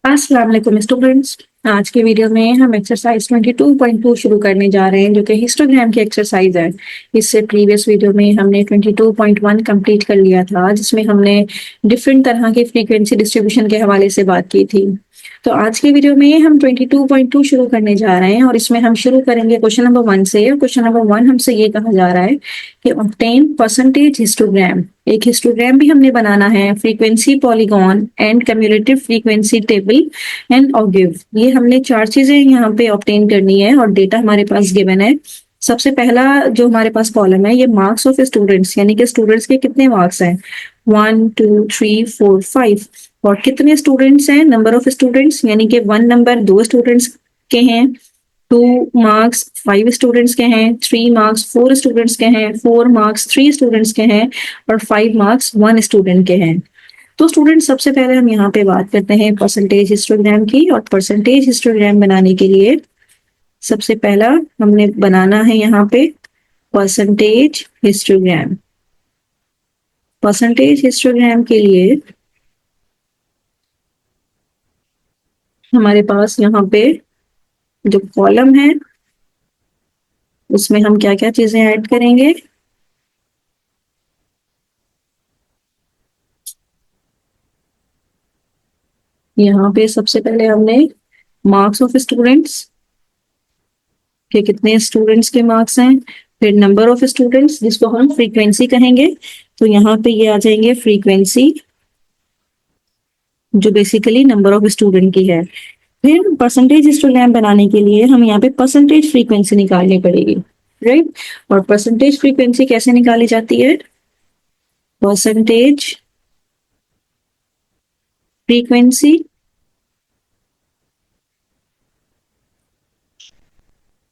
अस्सलाम वालेकुम स्टूडेंट्स। आज के वीडियो में हम एक्सरसाइज 22.2 शुरू करने जा रहे हैं जो कि हिस्टोग्राम की एक्सरसाइज है। इससे प्रीवियस वीडियो में हमने 22.1 कंप्लीट कर लिया था जिसमें हमने डिफरेंट तरह के फ्रीक्वेंसी डिस्ट्रीब्यूशन के हवाले से बात की थी। तो आज के वीडियो में हम 22.2 शुरू करने जा रहे हैं और इसमें हम शुरू करेंगे क्वेश्चन नंबर 1 से। और क्वेश्चन नंबर 1 हमसे ये कहा जा रहा है कि ऑब्टेन परसेंटेज हिस्टोग्राम। एक हिस्टोग्राम भी हमने बनाना है, frequency polygon and cumulative frequency table and ogive. ये हमने 4 चीजें यहाँ पे ऑब्टेन करनी है और डेटा हमारे पास गिवन है। सबसे पहला जो हमारे पास कॉलम है ये मार्क्स ऑफ स्टूडेंट्स, यानी कि स्टूडेंट्स के कितने मार्क्स हैं, 1 2 3 4 5। और कितने स्टूडेंट्स हैं, नंबर ऑफ स्टूडेंट्स, यानी कि 1 नंबर 2 स्टूडेंट्स के हैं, 2 मार्क्स 5 स्टूडेंट्स के हैं, 3 मार्क्स 4 स्टूडेंट्स के हैं, 4 मार्क्स 3 स्टूडेंट्स के हैं और 5 मार्क्स 1 स्टूडेंट के हैं। तो स्टूडेंट सबसे पहले हम यहाँ पे बात करते हैं परसेंटेज हिस्टोग्राम की। और परसेंटेज हिस्टोग्राम बनाने के लिए सबसे पहला हमने बनाना है यहाँ पे परसेंटेज हिस्टोग्राम। परसेंटेज हिस्टोग्राम के लिए हमारे पास यहाँ पे जो कॉलम है उसमें हम क्या क्या चीजें ऐड करेंगे। यहाँ पे सबसे पहले हमने मार्क्स ऑफ स्टूडेंट्स के कितने स्टूडेंट्स के मार्क्स हैं, फिर नंबर ऑफ स्टूडेंट्स जिसको हम फ्रीक्वेंसी कहेंगे। तो यहाँ पे ये आ जाएंगे फ्रीक्वेंसी जो बेसिकली नंबर ऑफ स्टूडेंट की है। फिर परसेंटेज हिस्टोग्राम बनाने के लिए हम यहाँ पे परसेंटेज फ्रीक्वेंसी निकालनी पड़ेगी, राइट। और परसेंटेज फ्रीक्वेंसी कैसे निकाली जाती है, परसेंटेज फ्रीक्वेंसी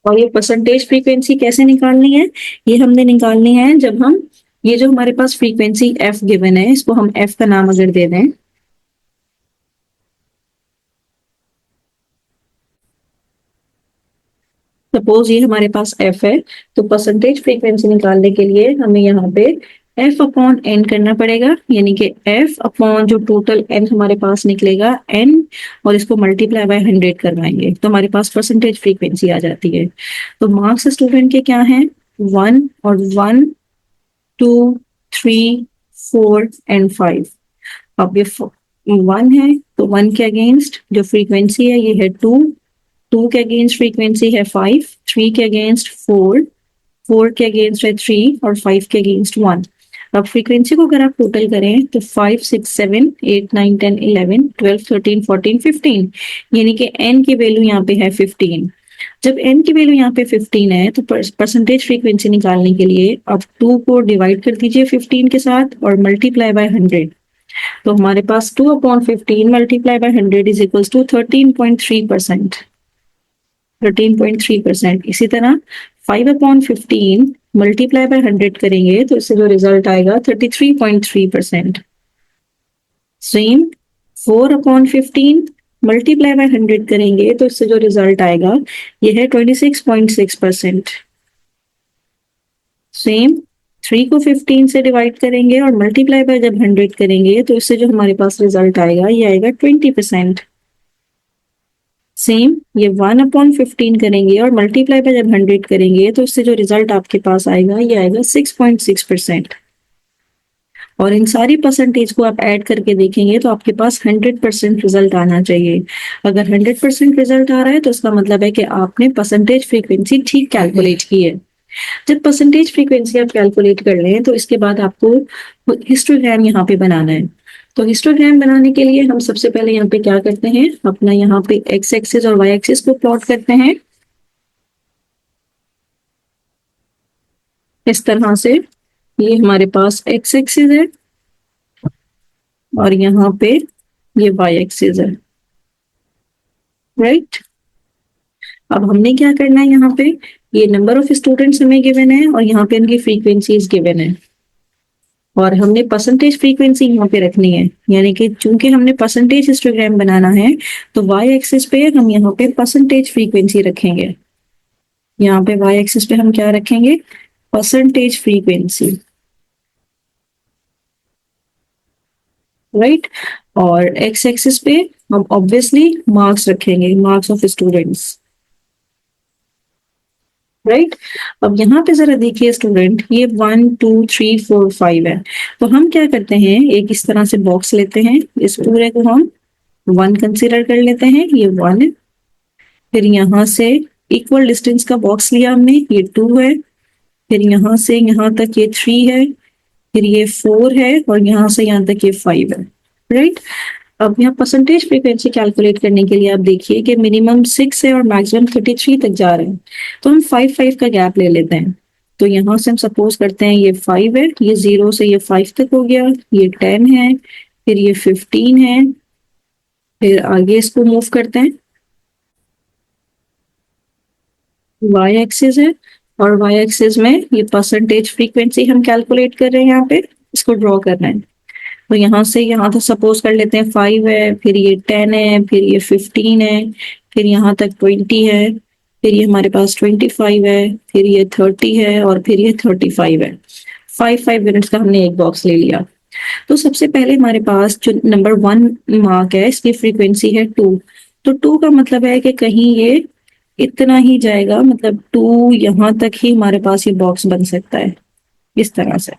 और ये परसेंटेज फ्रीक्वेंसी कैसे निकालनी है, ये हमने निकालनी है जब हम ये जो हमारे पास फ्रीक्वेंसी एफ गिवन है इसको हम एफ का नाम अगर दे दें, सपोज ये हमारे पास एफ है, तो परसेंटेज फ्रीक्वेंसी निकालने के लिए हमें यहाँ पे एफ अपॉन एन करना पड़ेगा, यानी कि एफ अपॉन जो टोटल एन हमारे पास निकलेगा एन और इसको मल्टीप्लाई बाय 100 करवाएंगे तो हमारे पास परसेंटेज फ्रीक्वेंसी आ जाती है। तो मार्क्स स्टूडेंट के क्या हैं, 1 और 1 2 3 4 एंड 5। अब ये 1 है तो 1 के अगेंस्ट जो फ्रीक्वेंसी है ये है 2, 2 के अगेंस्ट फ्रीक्वेंसी है 5, 3 के अगेंस्ट 4, 4 के अगेंस्ट है 3 और 5 के अगेंस्ट 1। अब फ्रीक्वेंसी को अगर आप टोटल करें तो 5 6 7 8 9 10 11 12 13 14 15, यानी कि n की वैल्यू यहाँ पे है 15। जब n की वैल्यू यहाँ पे 15 है तो परसेंटेज फ्रीक्वेंसी निकालने के लिए अब 2 को डिवाइड कर दीजिए 15 के साथ और मल्टीप्लाई बाय 100। तो हमारे पास 2 upon 15 multiply by 100 is equals to 13.3%। 13.3%। इसी तरह 5 अपॉन 15 मल्टीप्लाई बाय 100 करेंगे तो इससे जो रिजल्ट आएगा 33.3%। सेम 4 अपॉन 15 मल्टीप्लाई बाय 100 करेंगे तो इससे जो रिजल्ट आएगा ये है 26.6%। सेम 3 को 15 से डिवाइड करेंगे और मल्टीप्लाई बाय जब 100 करेंगे तो इससे जो हमारे पास रिजल्ट आएगा ये आएगा 20%। सेम ये 1 अपॉन 15 करेंगे और मल्टीप्लाई बाय जब 100 करेंगे तो इससे जो रिजल्ट आपके पास आएगा ये आएगा 6.6%। और इन सारी परसेंटेज को आप ऐड करके देखेंगे तो आपके पास 100% रिजल्ट आना चाहिए। अगर 100% रिजल्ट आ रहा है तो इसका मतलब है कि आपने परसेंटेज फ्रीक्वेंसी ठीक कैलकुलेट की है। जब परसेंटेज फ्रीक्वेंसी आप कैलकुलेट कर लें तो इसके बाद आपको हिस्टोग्राम यहाँ पे बनाना है। तो हिस्टोग्राम बनाने के लिए हम सबसे पहले यहाँ पे क्या करते हैं, अपना यहाँ पे एक्स एक्सिस और वाई एक्सिस को प्लॉट करते हैं इस तरह से। ये हमारे पास एक्स एक्सिस है और यहाँ पे ये वाई एक्सिस है, राइट। अब हमने क्या करना है, यहाँ पे ये नंबर ऑफ स्टूडेंट्स हमें गिवन है और यहाँ पे उनकी फ्रीक्वेंसीज गिवन है और हमने परसेंटेज फ्रीक्वेंसी यहाँ पे रखनी है, यानी कि चूंकि हमने परसेंटेज हिस्टोग्राम बनाना है तो वाई एक्सिस पे हम यहाँ पे परसेंटेज फ्रीक्वेंसी रखेंगे। यहाँ पे वाई एक्सिस पे हम क्या रखेंगे, परसेंटेज फ्रीक्वेंसी, राइट। और एक्स एक्सिस पे हम ऑब्वियसली मार्क्स रखेंगे, मार्क्स ऑफ स्टूडेंट्स, राइट। अब यहाँ पे जरा देखिए स्टूडेंट, ये 1 2 3 4 5 है, तो हम क्या करते हैं, एक इस तरह से बॉक्स लेते हैं, इस पूरे को हम 1 कंसीडर कर लेते हैं, ये 1 है। फिर यहाँ से इक्वल डिस्टेंस का बॉक्स लिया हमने, ये 2 है। फिर यहाँ से यहाँ तक ये 3 है, फिर ये 4 है, और यहाँ से यहाँ तक ये 5 है, राइट। अब यहाँ परसेंटेज फ्रीक्वेंसी कैलकुलेट करने के लिए आप देखिए कि मिनिमम 6 है और मैक्सिमम 33 तक जा रहे हैं, तो हम 5 का गैप ले लेते हैं। तो यहाँ से हम सपोज करते हैं ये 5 है, ये 0 से ये 5 तक हो गया, ये 10 है, फिर ये 15 है, फिर आगे इसको मूव करते हैं, वाई एक्सिस है, और वाई एक्सिस में ये परसेंटेज फ्रीक्वेंसी हम कैलकुलेट कर रहे हैं, यहाँ पे इसको ड्रॉ करना है। तो यहाँ से यहाँ तक सपोज कर लेते हैं 5 है, फिर ये 10 है, फिर ये 15 है, फिर यहाँ तक 20 है, फिर ये हमारे पास 25 है, फिर ये 30 है, और फिर ये 35 है। 5 यूनिट्स का हमने एक बॉक्स ले लिया। तो सबसे पहले हमारे पास जो नंबर 1 मार्क है, इसकी फ्रीक्वेंसी है 2। तो 2 का मतलब है कि कहीं ये इतना ही जाएगा, मतलब 2 यहाँ तक ही हमारे पास ये बॉक्स बन सकता है, इस तरह से,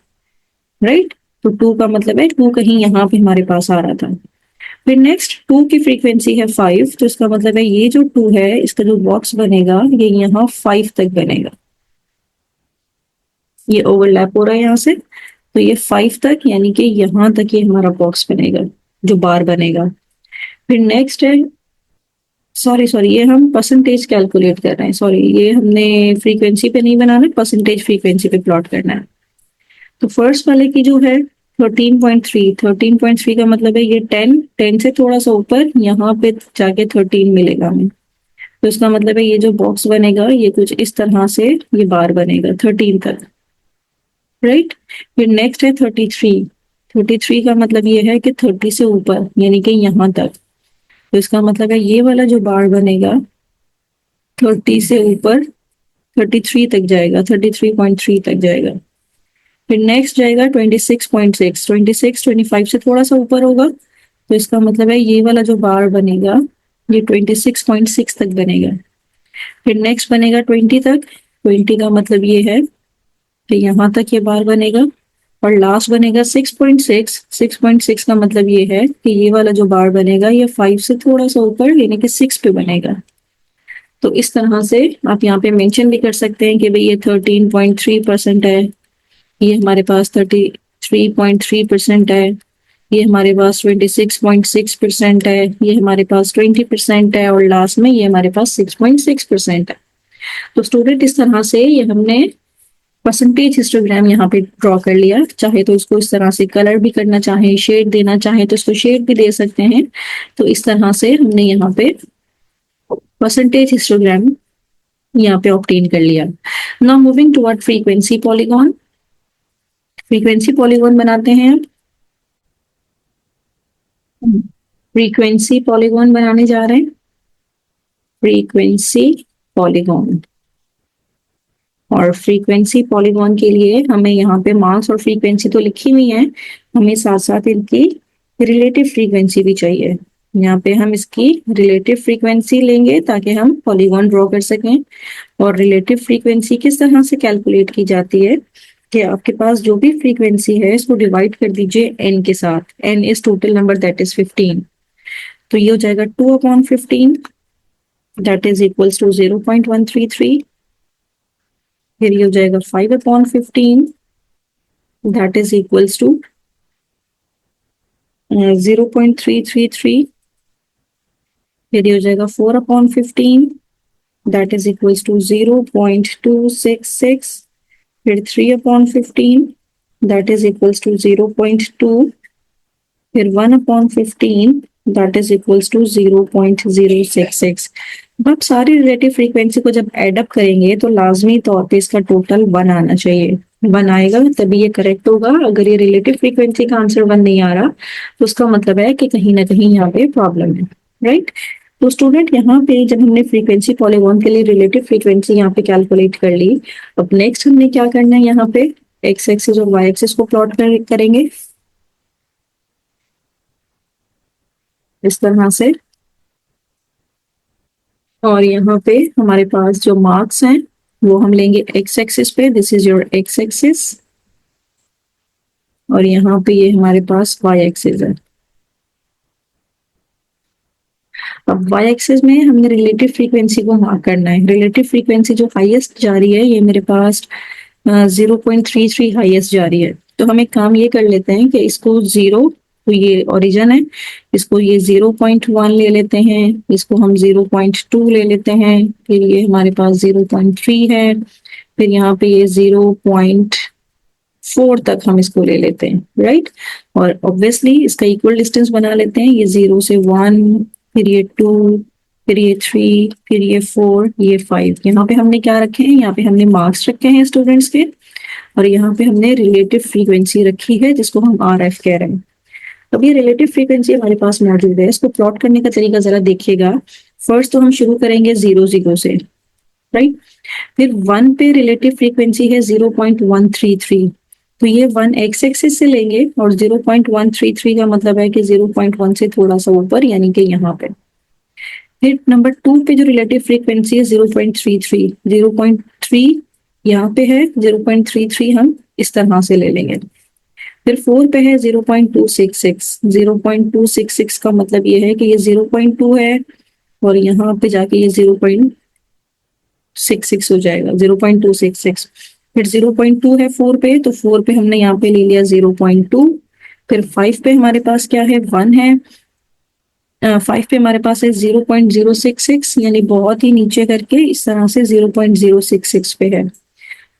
राइट। तो 2 का मतलब है 2 कहीं यहाँ पे हमारे पास आ रहा था। फिर नेक्स्ट 2 की फ्रीक्वेंसी है 5, तो इसका मतलब है ये जो 2 है, इसका जो बॉक्स बनेगा ये यहाँ 5 तक बनेगा, ये ओवरलैप हो रहा है यहाँ से, तो ये 5 तक, यानी कि यहाँ तक ये हमारा बॉक्स बनेगा, जो बार बनेगा। फिर नेक्स्ट है, सॉरी सॉरी, ये हम परसेंटेज कैलकुलेट कर रहे हैं, सॉरी, ये हमने फ्रीक्वेंसी पे नहीं बनाना, परसेंटेज फ्रीक्वेंसी पे प्लॉट करना है। तो फर्स्ट वाले की जो है 13.3 का मतलब है ये 10 से थोड़ा सा ऊपर यहाँ पे जाके 13 मिलेगा हमें, तो इसका मतलब है ये जो बॉक्स बनेगा ये कुछ इस तरह से ये बार बनेगा 13 तक, राइट। फिर नेक्स्ट है 33 का मतलब ये है कि 30 से ऊपर, यानी कि यहाँ तक, तो इसका मतलब है ये वाला जो बार बनेगा 30 से ऊपर 33 तक जाएगा, 33.3 तक जाएगा। फिर नेक्स्ट जाएगा 26.6, 25 से थोड़ा सा ऊपर होगा, तो इसका मतलब है ये वाला जो बार बनेगा ये 26.6 तक बनेगा। फिर नेक्स्ट बनेगा 20 तक, 20 का मतलब ये है कि यहाँ तक ये बार बनेगा। और लास्ट बनेगा 6.6, 6.6 का मतलब ये है कि ये वाला जो बार बनेगा ये 5 से थोड़ा सा ऊपर, यानी कि 6 पे बनेगा। तो इस तरह से आप यहाँ पे मेंशन भी कर सकते हैं कि भाई ये 13.3% है, ये हमारे पास 33.3% है, ये हमारे पास 26.6% है, ये हमारे पास 20% है, और लास्ट में ये हमारे पास 6.6% है। तो स्टूडेंट इस तरह से ये हमने परसेंटेज हिस्टोग्राम यहाँ पे ड्रॉ कर लिया। चाहे तो इसको इस तरह से कलर भी करना, चाहे शेड देना चाहे तो इसको शेड भी दे सकते हैं। तो इस तरह से हमने यहाँ पे परसेंटेज हिस्टोग्राम यहाँ पे ऑब्टेन कर लिया। Now moving toward frequency polygon. Frequency polygon बनाते हैं, फ्रीक्वेंसी पॉलीगॉन बनाने जा रहे हैं, फ्रीक्वेंसी पॉलीगॉन। और फ्रीक्वेंसी पॉलीगॉन के लिए हमें यहाँ पे मास और फ्रीक्वेंसी तो लिखी हुई है, हमें साथ साथ इनकी रिलेटिव फ्रीक्वेंसी भी चाहिए। यहाँ पे हम इसकी रिलेटिव फ्रीक्वेंसी लेंगे ताकि हम पॉलीगॉन ड्रॉ कर सकें। और रिलेटिव फ्रीक्वेंसी किस तरह से कैलकुलेट की जाती है कि आपके पास जो भी फ्रीक्वेंसी है इसको डिवाइड कर दीजिए n के साथ, n is total number that is 15, तो ये हो जाएगा 2/15 दैट इज इक्वल्स टू 0.133। फिर ये हो जाएगा 5/15 दैट इज इक्वल्स टू 0.333। फिर ये हो जाएगा 4/15 दैट इज इक्वल्स टू 0.266। फिर 3/15 दैट इज इक्वल्स टू 0.2। फिर 1/15 दैट इज इक्वल्स टू 0.066। अब सारी रिलेटिव फ्रीक्वेंसी को जब एड अप करेंगे तो लाजमी तौर पे इसका टोटल 1 आना चाहिए, 1 आएगा तभी ये करेक्ट होगा। अगर ये रिलेटिव फ्रीक्वेंसी का आंसर 1 नहीं आ रहा तो उसका मतलब है कि कहीं ना कहीं यहाँ पे प्रॉब्लम है, राइट। तो स्टूडेंट यहाँ पे जब हमने फ्रीक्वेंसी पॉलीगॉन के लिए रिलेटिव फ्रीक्वेंसी यहाँ पे कैलकुलेट कर ली, अब नेक्स्ट हमने क्या करना है, यहाँ पे एक्स एक्सिस और वाई एक्सिस को प्लॉट करेंगे। इस तरह से। और यहाँ पे हमारे पास जो मार्क्स हैं वो हम लेंगे एक्स एक्सिस पे, this is your x axis, और यहाँ पे ये हमारे पास वाई एक्सिस है। अब वाई एक्सिस में हमने रिलेटिव फ्रीक्वेंसी को मार्क करना है। रिलेटिव फ्रीक्वेंसी जो हाईएस्ट जा रही है ये मेरे पास 0.33 हाईएस्ट जा रही है। तो हम एक काम ये कर लेते हैं कि इसको 0, तो ये ओरिजिन है, इसको ये 0.1 ले लेते हैं, इसको हम 0.2 ले लेते हैं, फिर ये हमारे पास 0.3 है, फिर यहाँ पे ये 0.4 तक हम इसको ले लेते हैं, राइट। और ऑब्वियसली इसका इक्वल डिस्टेंस बना लेते हैं, ये 0 से 1, फिर ये 2, फिर ये 3, फिर ये 4, ये 5। यहाँ पे हमने क्या रखे हैं, यहाँ पे हमने मार्क्स रखे हैं स्टूडेंट्स के, और यहाँ पे हमने रिलेटिव फ्रीक्वेंसी रखी है जिसको हम आर एफ कह रहे हैं। अब ये रिलेटिव फ्रीक्वेंसी हमारे पास मौजूद है, इसको प्लॉट करने का तरीका जरा देखिएगा। फर्स्ट तो हम शुरू करेंगे 0 से, राइट। फिर 1 पे रिलेटिव फ्रीक्वेंसी है 0.133, तो ये 1 एक्स एक्सिस से लेंगे, और 0.133 का मतलब है कि 0.1 से थोड़ा सा ऊपर, यानी कि यहाँ पे। फिर नंबर 2 पे जो रिलेटिव फ्रीक्वेंसी है 0.33, 0.3 यहाँ पे है, 0.33 हम इस तरह से ले लेंगे। फिर 4 पे है 0.266, 0.266 का मतलब ये है कि ये 0.2 है, और यहाँ पे जाके ये 0.66 हो जाएगा, 0.266। फिर 0.2 है 4 पे, तो 4 पे हमने यहाँ पे ले लिया 0.2। फिर 5 पे हमारे पास क्या है, 1 है, 5 पे हमारे पास है 0.066, यानी बहुत ही नीचे करके इस तरह से 0.066 पे है।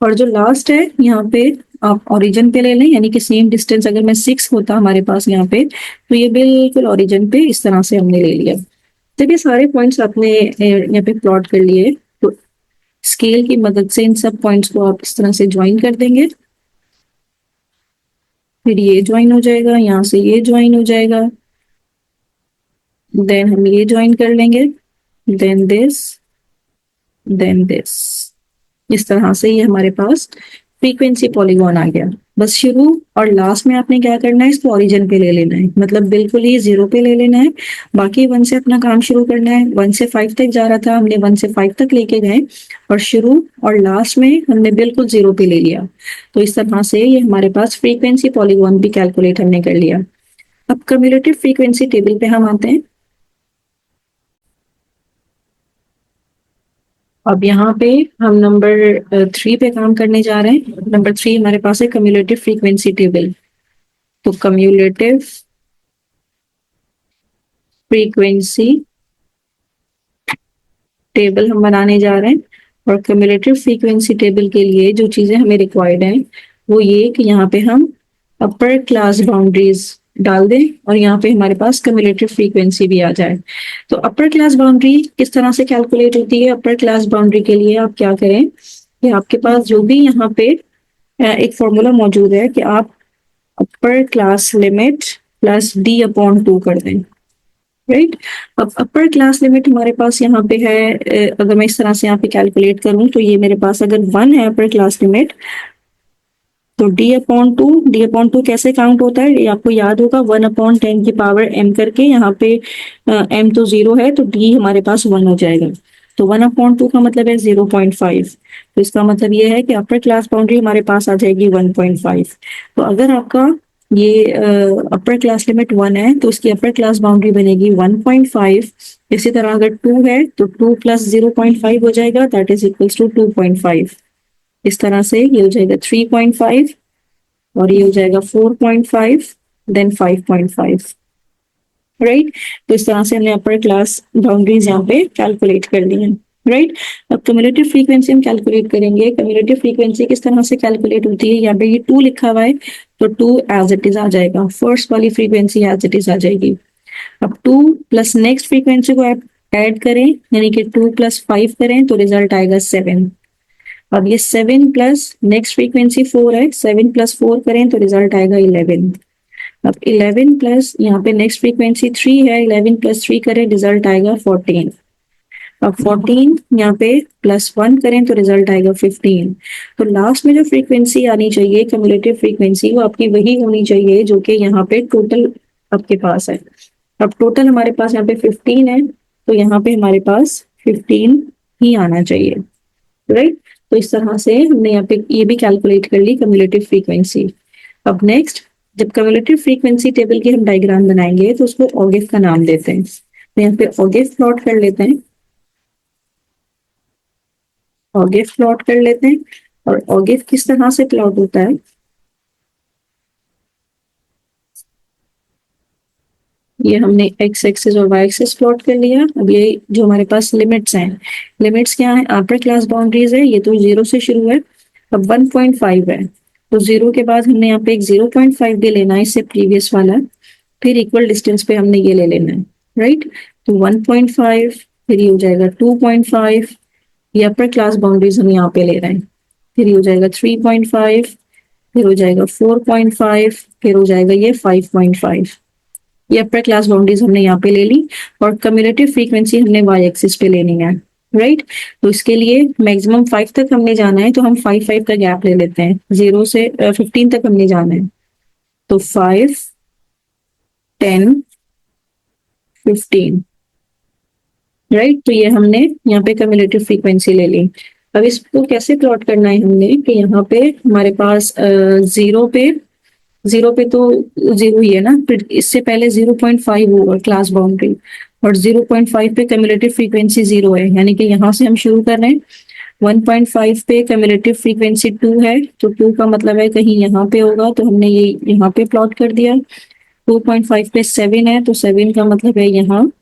और जो लास्ट है यहाँ पे आप ओरिजिन पे ले लें, यानी कि सेम डिस्टेंस अगर मैं 6 होता हमारे पास यहाँ पे, तो ये बिल्कुल ओरिजिन पे इस तरह से हमने ले लिया। जब ये सारे पॉइंट्स आपने यहाँ पे प्लॉट कर लिए, तो स्केल की मदद से इन सब पॉइंट्स को आप इस तरह से ज्वाइन कर देंगे। फिर ये ज्वाइन हो जाएगा, यहाँ से ये ज्वाइन हो जाएगा, देन हम ये ज्वाइन कर लेंगे, देन दिस, देन दिस। इस तरह से ये हमारे पास फ्रीक्वेंसी पॉलीगॉन आ गया। बस शुरू और लास्ट में आपने क्या करना है, इसको ओरिजिन पे ले लेना है, मतलब बिल्कुल ही 0 पे ले लेना है। बाकी 1 से अपना काम शुरू करना है। 1 से 5 तक जा रहा था, हमने 1 से 5 तक लेके गए, और शुरू और लास्ट में हमने बिल्कुल 0 पे ले लिया। तो इस तरह से ये हमारे पास फ्रीक्वेंसी पॉलीगॉन भी कैलकुलेट हमने कर लिया। अब क्यूमुलेटिव फ्रीक्वेंसी टेबल पे हम आते हैं। अब यहाँ पे हम नंबर 3 पे काम करने जा रहे हैं। नंबर 3 हमारे पास है क्यूमुलेटिव फ्रीक्वेंसी टेबल। तो क्यूमुलेटिव फ्रीक्वेंसी टेबल हम बनाने जा रहे हैं, और क्यूमुलेटिव फ्रीक्वेंसी टेबल के लिए जो चीजें हमें रिक्वायर्ड हैं वो ये कि यहाँ पे हम अपर क्लास बाउंड्रीज डाल दें, और यहाँ पे हमारे पास क्यूमुलेटिव फ्रीक्वेंसी भी आ जाए। तो अपर क्लास बाउंड्री किस तरह से कैलकुलेट होती है? अपर क्लास बाउंड्री के लिए आप क्या करें कि आपके पास जो भी यहाँ पे एक फॉर्मूला मौजूद है कि आप अपर class limit plus d upon 2 कर दें, राइट। अब अपर क्लास लिमिट हमारे पास यहाँ पे है, अगर मैं इस तरह से यहाँ पे कैलकुलेट करूँ तो ये मेरे पास अगर 1 है अपर क्लास लिमिट, तो d अपॉन टू कैसे काउंट होता है, ये आपको याद होगा, 1/10 की पावर m करके, यहाँ पे m तो 0 है, तो d हमारे पास 1 हो जाएगा। तो 1/2 का मतलब है 0.5, तो इसका मतलब ये है कि अपर क्लास बाउंड्री हमारे पास आ जाएगी 1.5। तो अगर आपका ये अपर क्लास लिमिट 1 है तो उसकी अपर क्लास बाउंड्री बनेगी 1.5। इसी तरह अगर 2 है तो 2 प्लस 0.5 हो जाएगा, दैट इज इक्वल्स टू 2.5। इस तरह से ये हो जाएगा 3.5, और ये हो जाएगा 4.5, देन 5.5, राइट। तो इस तरह से हमने अपर क्लास बाउंड्रीज यहाँ पे कैलकुलेट कर ली हैं, राइट। अब क्यूमुलेटिव फ्रीक्वेंसी हम कैलकुलेट करेंगे। क्यूमुलेटिव फ्रीक्वेंसी किस तरह से कैलकुलेट होती है, यहाँ पे ये 2 लिखा हुआ है, तो 2 एज इट इज आ जाएगा, फर्स्ट वाली फ्रीक्वेंसी एज इट इज आ जाएगी। अब 2 प्लस नेक्स्ट फ्रीक्वेंसी को ऐड करें, यानी कि 2 प्लस 5 करें तो रिजल्ट आएगा 7। अब ये 7 प्लस नेक्स्ट फ्रीक्वेंसी 4 है, 7 प्लस 4 करें तो रिजल्ट आएगा 11। अब 11 प्लस यहाँ पे नेक्स्ट फ्रीक्वेंसी 3 है, 11 प्लस 3 करें रिजल्ट आएगा 14। अब 14 यहाँ पे प्लस 1 करें तो रिजल्ट आएगा 15। तो लास्ट में जो फ्रीक्वेंसी आनी चाहिए क्यूमुलेटिव फ्रीक्वेंसी, वो आपकी वही होनी चाहिए जो कि यहाँ पे टोटल आपके पास है। अब टोटल हमारे पास यहाँ पे 15 है, तो यहाँ पे हमारे पास 15 ही आना चाहिए, राइट। तो इस तरह से हमने यहाँ पे ये भी कैलकुलेट कर ली कम्युलेटिव फ्रीक्वेंसी। अब नेक्स्ट, जब कम्युलेटिव फ्रीक्वेंसी टेबल की हम डायग्राम बनाएंगे तो उसको ऑगिफ का नाम देते हैं। तो यहाँ पे ऑगिफ प्लॉट कर लेते हैं, ऑगिफ प्लॉट कर लेते हैं। और ऑगिफ किस तरह से प्लॉट होता है, ये हमने एक्स एक्सिस और वाई एक्सिस प्लॉट कर लिया। अब ये जो हमारे पास लिमिट्स हैं, लिमिट्स क्या है, अपर क्लास बाउंड्रीज है, ये तो 0 से शुरू है, अब 1.5 है, तो 0 के बाद हमने यहाँ पे एक 0.5 भी लेना है, इससे प्रीवियस वाला, फिर इक्वल डिस्टेंस पे हमने ये ले लेना है, राइट। तो 1.5, फिर ये हो जाएगा 2.5, ये अपर क्लास बाउंड्रीज हम यहाँ पे ले रहे हैं, फिर ये हो जाएगा 3.5, फिर हो जाएगा 4.5, फिर हो जाएगा ये 5.5। ये अपर क्लास बाउंड्रीज हमने यहाँ पे ले ली, और कम्युलेटिव फ्रीक्वेंसी हमने वाई एक्सिस पे लेनी है, राइट। तो इसके लिए मैक्सिमम 5 तक हमने जाना है, तो हम 5 का गैप ले लेते हैं, 0 से 15 तक हमने जाना है, तो 5, 10, 15, राइट। तो ये हमने यहाँ पे कम्युलेटिव फ्रीक्वेंसी ले ली। अब इसको कैसे प्लॉट करना है हमने, कि यहाँ पे हमारे पास जीरो पे तो जीरो ही है ना, फिर इससे पहले 0.5 होगा क्लास बाउंड्री, और 0.5 पे कम्युलेटिव फ्रीक्वेंसी 0 है, यानी कि यहाँ से हम शुरू कर रहे हैं। 1.5 पे कम्युलेटिव फ्रीक्वेंसी 2 है, तो 2 का मतलब है कहीं यहाँ पे होगा, तो हमने ये यहाँ पे प्लॉट कर दिया। 2.5 पे 7 है, तो 7 का मतलब है यहाँ।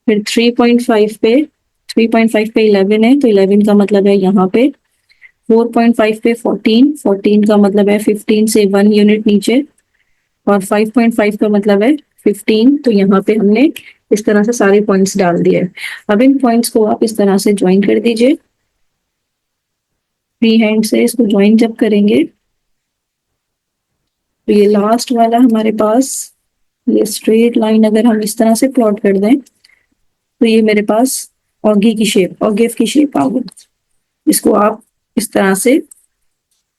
फिर 3.5 पे 11 है, तो 11 का मतलब है यहाँ पे। 4.5 पे 14, 14 का मतलब है 15 से 1 यूनिट नीचे, और 5.5 का मतलब है 15, तो यहाँ पे हमने इस तरह से सारे पॉइंट्स डाल दिए। अब इन पॉइंट्स को आप इस तरह से ज्वाइन कर दीजिए, फ्री हैंड से इसको ज्वाइन जब करेंगे, तो ये लास्ट वाला हमारे पास, ये स्ट्रेट लाइन अगर हम इस तरह से प्लॉट कर दें, तो ये मेरे पास ऑगी की शेप, ऑगिफ की शेप आ गई। इसको आप इस तरह से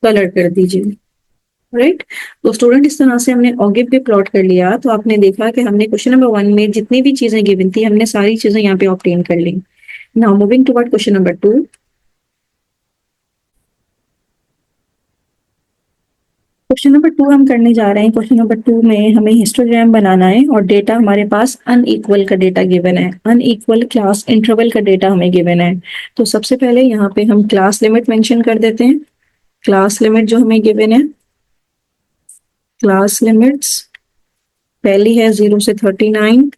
कलर कर दीजिए, राइट। तो स्टूडेंट, इस तरह से हमने ऑगिव पे प्लॉट कर लिया, तो आपने देखा कि हमने क्वेश्चन नंबर 1 में जितनी भी चीजें गिवन थी, हमने सारी चीजें यहाँ पे ऑब्टेन कर ली। Now moving toward question number 2। Question number 2 हम करने जा रहे हैं। क्वेश्चन नंबर 2 में हमें हिस्टोग्राम बनाना है, और डेटा हमारे पास अनइक्वल का डेटा गिवन है, अनइक्वल क्लास इंटरवल का डेटा हमें गिवन है। तो सबसे पहले यहाँ पे हम क्लास लिमिट मेंशन कर देते हैं। क्लास लिमिट जो हमें गिवन है, क्लास लिमिट्स पहली है 0 से 39,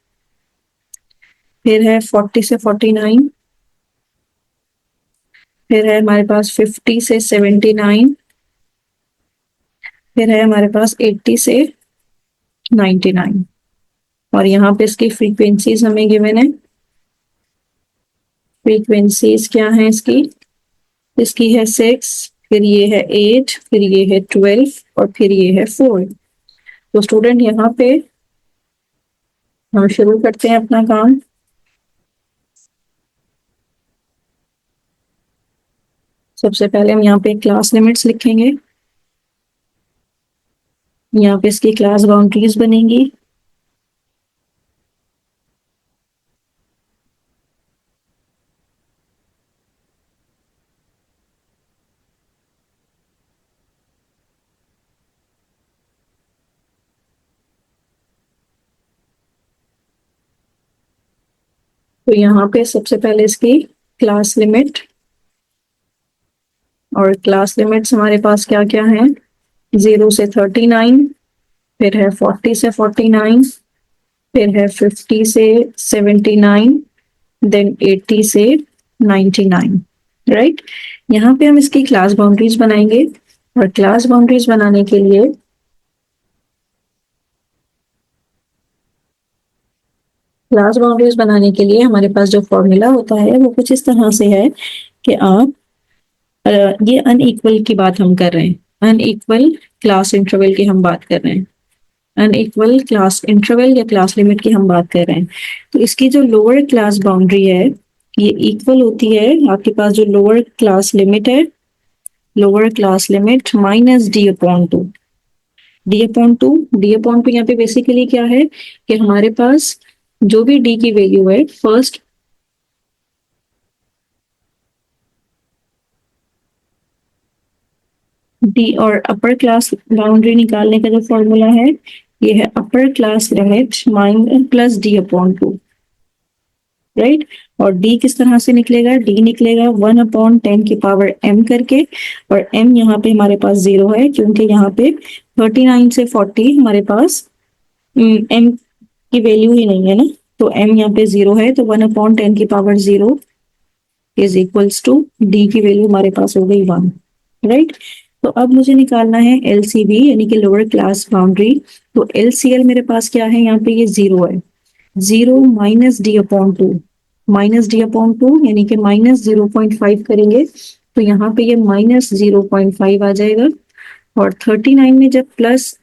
फिर है 40 से 49, फिर है हमारे पास 50 से 79, फिर है हमारे पास 80 से 99, और यहाँ पे इसकी फ्रीक्वेंसीज हमें गिवन है। फ्रीक्वेंसीज क्या है इसकी, इसकी है 6, फिर ये है 8, फिर ये है 12, और फिर ये है 4। तो स्टूडेंट, यहाँ पे हम शुरू करते हैं अपना काम। सबसे पहले हम यहाँ पे क्लास लिमिट्स लिखेंगे, यहाँ पे इसकी क्लास बाउंड्रीज बनेंगी। तो यहाँ पे सबसे पहले इसकी क्लास लिमिट, और क्लास लिमिट्स हमारे पास क्या क्या है, 0 से 39, फिर है 40 से 49, फिर है 50 से 79, देन 80 से 99, राइट। यहाँ पे हम इसकी क्लास बाउंड्रीज बनाएंगे, और क्लास बाउंड्रीज बनाने के लिए हमारे पास जो फॉर्मूला होता है वो कुछ इस तरह से है कि आप ये अनइक्वल की बात हम कर रहे हैं, अनइक्वल क्लास इंटरवल की हम बात कर रहे हैं, अनइक्वल क्लास इंटरवल या क्लास लिमिट की हम बात कर रहे हैं। तो इसकी जो लोअर क्लास बाउंड्री है, ये इक्वल होती है आपके पास जो लोअर क्लास लिमिट है, lower class limit -d/2। D upon two यहाँ पे बेसिकली क्या है कि हमारे पास जो भी डी की वैल्यू है फर्स्ट डी और अपर क्लास बाउंड्री निकालने का जो फॉर्मूला है ये है अपर class limit minus plus D upon two, right. और डी किस तरह से निकलेगा, डी निकलेगा 1/10 की पावर m करके, और m यहाँ पे हमारे पास 0 है क्योंकि यहाँ पे 39 से 40 हमारे पास m की वैल्यू ही नहीं है ना, तो m यहाँ पे 0 है, तो 1/10 की power 0 is equals to D की वैल्यू हमारे पास हो गई 1, राइट। तो अब मुझे निकालना है एलसीबी यानी कि लोअर क्लास बाउंड्री। तो एलसीएल मेरे पास क्या है, यहाँ पे ये 0 है, 0 माइनस डी अपॉन टू यानी कि -0.5 करेंगे तो यहाँ पे ये -0.5 आ जाएगा, और 39 में जब प्लस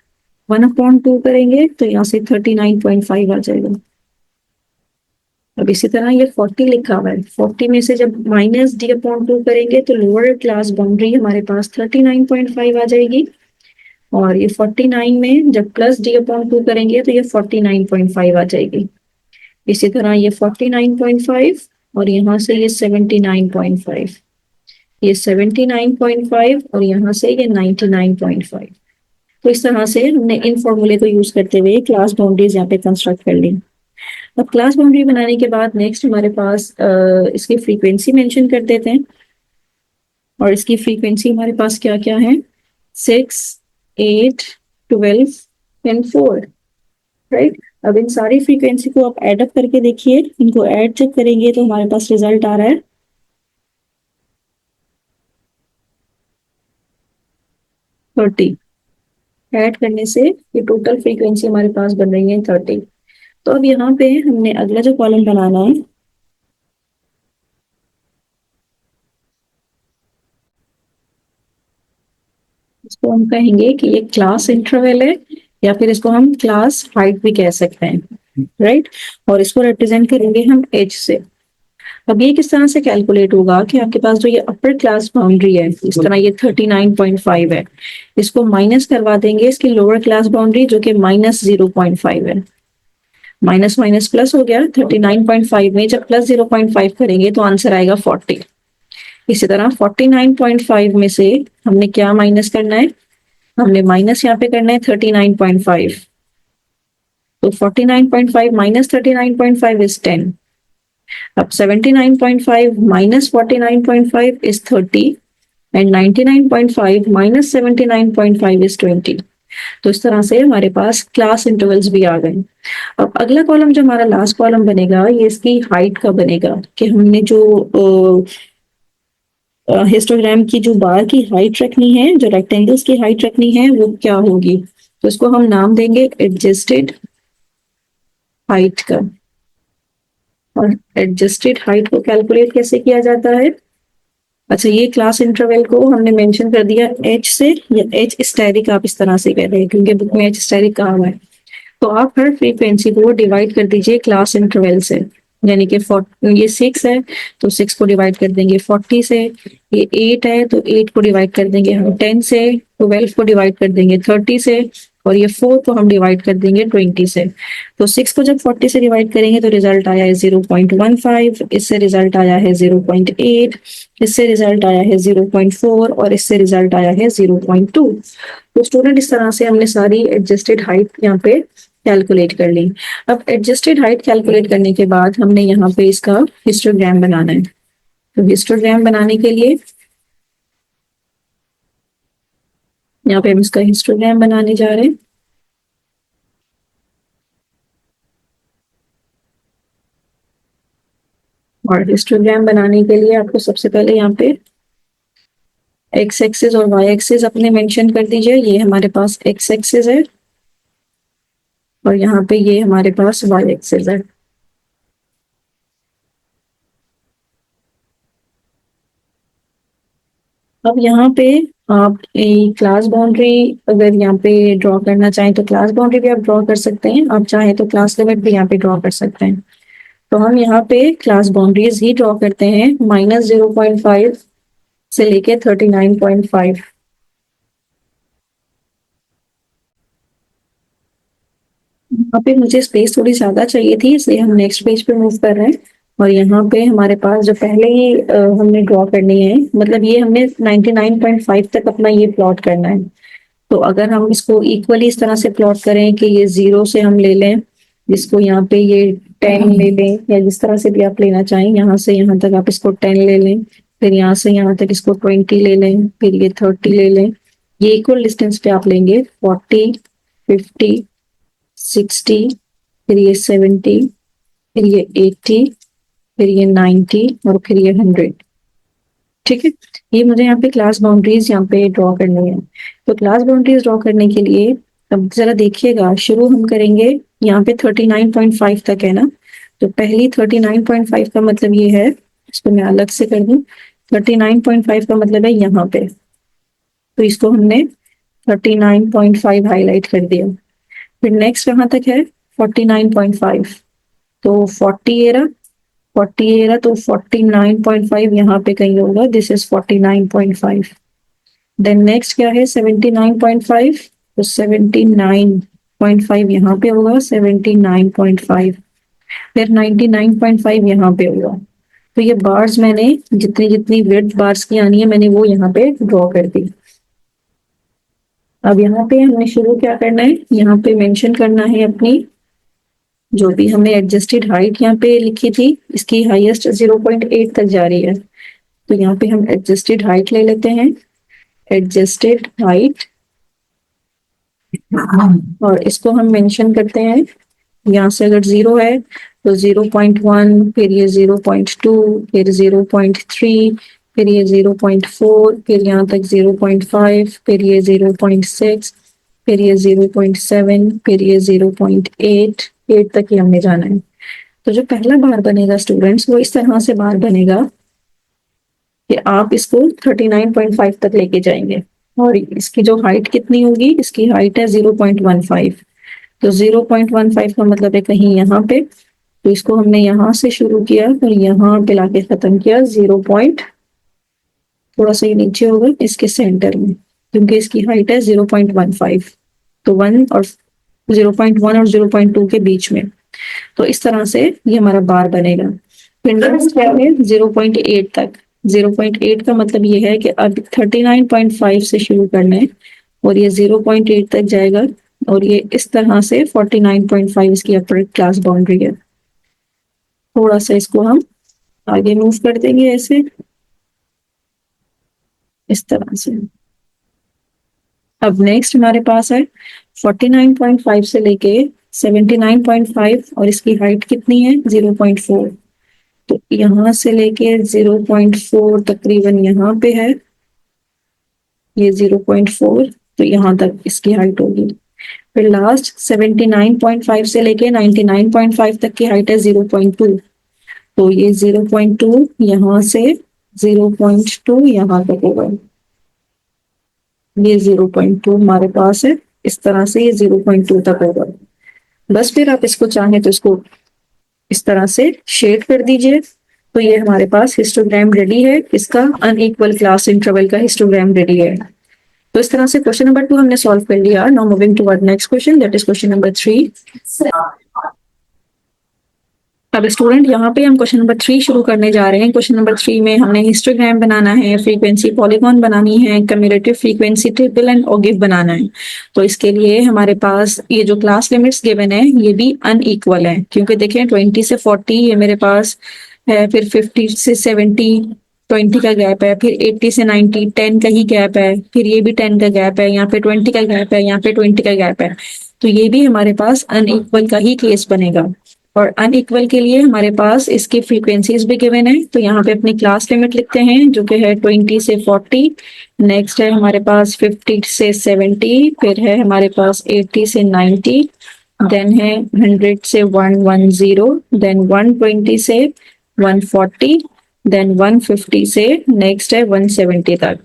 1/2 करेंगे तो यहाँ से 39.5 आ जाएगा। अब इसी तरह ये 40 लिखा हुआ है, 40 में से जब -d/2 करेंगे तो लोअर क्लास बाउंड्री हमारे पास 39.5 आ जाएगी, और ये 49 में जब प्लस d/2 करेंगे तो ये 49.5 आ जाएगी। इसी तरह ये 49.5 और यहाँ से ये 79.5, ये 79.5 और यहाँ से ये 99.5। तो इस तरह से हमने इन फॉर्मूले को यूज करते हुए क्लास बाउंड्रीज यहाँ पे कंस्ट्रक्ट कर ली। अब क्लास बाउंड्री बनाने के बाद नेक्स्ट हमारे पास इसकी फ्रीक्वेंसी मेंशन कर देते हैं, और इसकी फ्रीक्वेंसी हमारे पास क्या क्या है, 6, 8, 12 एंड 4, राइट। अब इन सारी फ्रीक्वेंसी को आप ऐड अप करके देखिए, इनको ऐड जब करेंगे तो हमारे पास रिजल्ट आ रहा है 30। ऐड करने से ये टोटल फ्रीक्वेंसी हमारे पास बन रही है 30। तो अब यहाँ पे हमने अगला जो कॉलम बनाना है इसको हम कहेंगे कि ये क्लास इंटरवल है, या फिर इसको हम क्लास हाइट भी कह सकते हैं, राइट। और इसको रिप्रेजेंट करेंगे हम एच से। अब ये किस तरह से कैलकुलेट होगा कि आपके पास जो ये अपर क्लास बाउंड्री है, इस तरह ये 39.5 है, इसको माइनस करवा देंगे इसकी लोअर क्लास बाउंड्री जो कि -0.5 है। माइनस माइनस प्लस हो गया, 39.5 में जब प्लस 0.5 करेंगे तो आंसर आएगा 40। इसी तरह 49.5 में से हमने क्या माइनस करना है, हमने माइनस यहाँ पे करना है 39.5, तो 49.5 माइनस 39.5 इज 10। अब 79.5 minus 49.5 is 30, and 99.5 minus 79.5 is 20। तो इस तरह से हमारे पास क्लास इंटरवल्स भी आ गए। अब अगला कॉलम जो हमारा लास्ट कॉलम बनेगा ये इसकी हाइट का बनेगा, कि हमने जो हिस्टोग्राम की जो बार की हाइट रखनी है, जो रेक्टेंगल्स की हाइट रखनी है वो क्या होगी, तो इसको हम नाम देंगे एडजस्टेड हाइट का। और एडजस्टेड हाइट को कैलकुलेट कैसे किया जाता है, अच्छा ये क्लास इंटरवल को हमने मेंशन कर दिया एच से, या एच स्टैटिक आप इस तरह से कह रहे हैं क्योंकि बुक में एच स्टैटिक कहा हुआ है। तो आप हर फ्रीक्वेंसी को डिवाइड कर दीजिए क्लास इंटरवल से, यानी कि ये 6 है तो 6 को डिवाइड कर देंगे 40 से, ये 8 है तो 8 को डिवाइड कर देंगे हम 10 से, 12 को डिवाइड कर देंगे 30 से, और ये 4 को हम डिवाइड कर देंगे 20 से। तो 6 को जब 40 से डिवाइड करेंगे तो रिजल्ट आया है 0.15, इससे रिजल्ट आया है 0.8, इससे रिजल्ट आया है 0.4, और इससे रिजल्ट आया है 0.2। तो स्टूडेंट इस तरह से हमने सारी एडजस्टेड हाइट यहाँ पे कैलकुलेट कर ली। अब एडजस्टेड हाइट कैलकुलेट करने के बाद हमने यहाँ पे इसका हिस्टोग्राम बनाना है। तो हिस्टोग्राम बनाने के लिए यहाँ पे हम इसका हिस्टोग्राम बनाने जा रहे हैं। और हिस्टोग्राम बनाने के लिए आपको सबसे पहले यहाँ पे एक्स एक्सिस और वाई एक्सिस अपने मेंशन कर दीजिए। ये हमारे पास एक्स एक्सिस है और यहाँ पे ये हमारे पास वाई एक्सिस है। अब यहाँ पे आप क्लास बाउंड्री अगर यहाँ पे ड्रॉ करना चाहें तो क्लास बाउंड्री भी आप ड्रॉ कर सकते हैं, आप चाहें तो क्लास लिमिट भी यहाँ पे ड्रॉ कर सकते हैं। तो हम यहाँ पे क्लास बाउंड्रीज ही ड्रॉ करते हैं, -0.5 से लेके 39.5। यहाँ पे मुझे स्पेस थोड़ी ज्यादा चाहिए थी, इसलिए हम नेक्स्ट पेज पे मूव कर रहे हैं। और यहाँ पे हमारे पास जो पहले ही हमने ड्रॉ करनी है, मतलब ये हमने 99.5 तक अपना ये प्लॉट करना है। तो अगर हम इसको इक्वली इस तरह से प्लॉट करें कि ये 0 से हम ले लें, जिसको यहाँ पे ये 10 ले लें, या जिस तरह से भी आप लेना चाहें, यहाँ से यहाँ तक आप इसको 10 ले लें, फिर यहाँ से यहाँ तक इसको 20 ले लें, फिर ये 30 ले लें। ये इक्वल डिस्टेंस पे आप लेंगे 40, 50, 60, फिर ये 70, फिर ये 80, फिर ये 90 और फिर ये 100। ठीक है, ये मुझे यहाँ पे क्लास बाउंड्रीज यहाँ पे ड्रॉ करनी है। तो क्लास बाउंड्रीज ड्रॉ करने के लिए अब जरा देखिएगा, शुरू हम करेंगे यहाँ पे 39.5 तक है ना। तो पहली 39.5 का मतलब ये है, इसको मैं अलग से कर दूं। 39.5 का मतलब है यहाँ पे, तो इसको हमने 39.5 हाईलाइट कर दिया। फिर नेक्स्ट कहाँ तक है, 49.5। तो 40 एरा तो 49.5 यहाँ पे कहीं होगा, दिस इज 49.5। देन नेक्स्ट क्या है 79.5, तो 79.5 यहाँ पे होगा, 79.5। फिर 99.5 यहाँ पे होगा। तो ये बार्स मैंने जितनी जितनी विड्थ बार्स की आनी है मैंने वो यहाँ पे ड्रॉ कर दी। अब यहाँ पे हमने शुरू क्या करना है, यहाँ पे मेंशन करना है अपनी जो भी हमने एडजस्टेड हाइट यहाँ पे लिखी थी, इसकी हाईएस्ट 0.8 तक जा रही है। तो यहाँ पे हम एडजस्टेड हाइट ले लेते हैं, एडजस्टेड हाइट, और इसको हम मेंशन करते हैं। यहाँ से अगर 0 है तो 0.1, फिर ये 0.2, फिर 0.3, फिर ये 0.4, फिर यहाँ तक 0.5, फिर ये 0.6, फिर ये 0.7, फिर ये 0.8, 8 तक ही हमने जाना है। तो जो पहला बार बनेगा स्टूडेंट्स, वो इस तरह से बार बनेगा कि आप इसको 39.5 तक लेके जाएंगे। और इसकी जो हाइट कितनी होगी, इसकी हाइट है 0.15। तो 0.15 का मतलब है कहीं यहाँ पे। तो इसको हमने यहाँ से शुरू किया और यहाँ पे लाके खत्म किया 0 पॉइंट, थोड़ा सा ये नीचे होगा इसके सेंटर में, क्योंकि इसकी हाइट है 0.15। तो 1 और 0.1 और 0.2 के बीच में। तो इस तरह से ये हमारा बार बनेगा। फिर नेक्स्ट क्या है 0.8 तक। 0.8 का मतलब ये है कि अब 39.5 से शुरू करना है और ये 0.8 तक जाएगा, और ये इस तरह से 49.5 इसकी अपर क्लास बाउंड्री है। थोड़ा सा इसको हम आगे मूव कर देंगे ऐसे, इस तरह से। अब नेक्स्ट हमारे पास है 49.5 से लेके 79.5, और इसकी हाइट कितनी है 0.4। तो यहाँ से लेके 0.4 तकरीबन यहाँ पे है, ये 0.4, तो यहाँ तक इसकी हाइट होगी। फिर लास्ट 79.5 से लेके 99.5 तक की हाइट है 0.2। तो ये 0.2 यहाँ से 0.2 यहाँ तक होगा, ये 0.2 हमारे पास है। इस तरह से ये 0.2 तक होगा। बस फिर आप इसको चाहें तो इसको इस तरह से शेड कर दीजिए। तो ये हमारे पास हिस्टोग्राम रेडी है, इसका अनइक्वल क्लास इंटरवल का हिस्टोग्राम रेडी है। तो इस तरह से क्वेश्चन नंबर 2 हमने सॉल्व कर लिया। Now moving toward next question, that is question number 3। अब स्टूडेंट यहाँ पे हम क्वेश्चन नंबर 3 शुरू करने जा रहे हैं। क्वेश्चन नंबर 3 में हमने हिस्टोग्राम बनाना है, फ्रीक्वेंसी पॉलीगॉन बनानी है, कम्यूटेटिव फ्रीक्वेंसी टेबल एंड ओगिव बनाना है। तो इसके लिए हमारे पास ये जो क्लास लिमिट्स गिवन है ये भी अनइक्वल है, क्योंकि देखें 20 से 40 ये मेरे पास है, फिर 50 से 70 20 का गैप है, फिर 80 से 90 10 का ही गैप है, फिर ये भी 10 का गैप है, यहाँ पे 20 का गैप है, यहाँ पे 20 का गैप है। तो ये भी हमारे पास अनइक्वल का ही केस बनेगा। और अनइक्वल के लिए हमारे पास इसकी फ्रीक्वेंसीज भी गिवन है। तो यहाँ पे अपनी क्लास लिमिट लिखते हैं जो कि है 20 से 40। नेक्स्ट है हमारे पास 50 से 70, फिर है हमारे पास 80 से 90, देन है 100 से 110, देन 120 से 140, देन 150 से नेक्स्ट है 170 तक।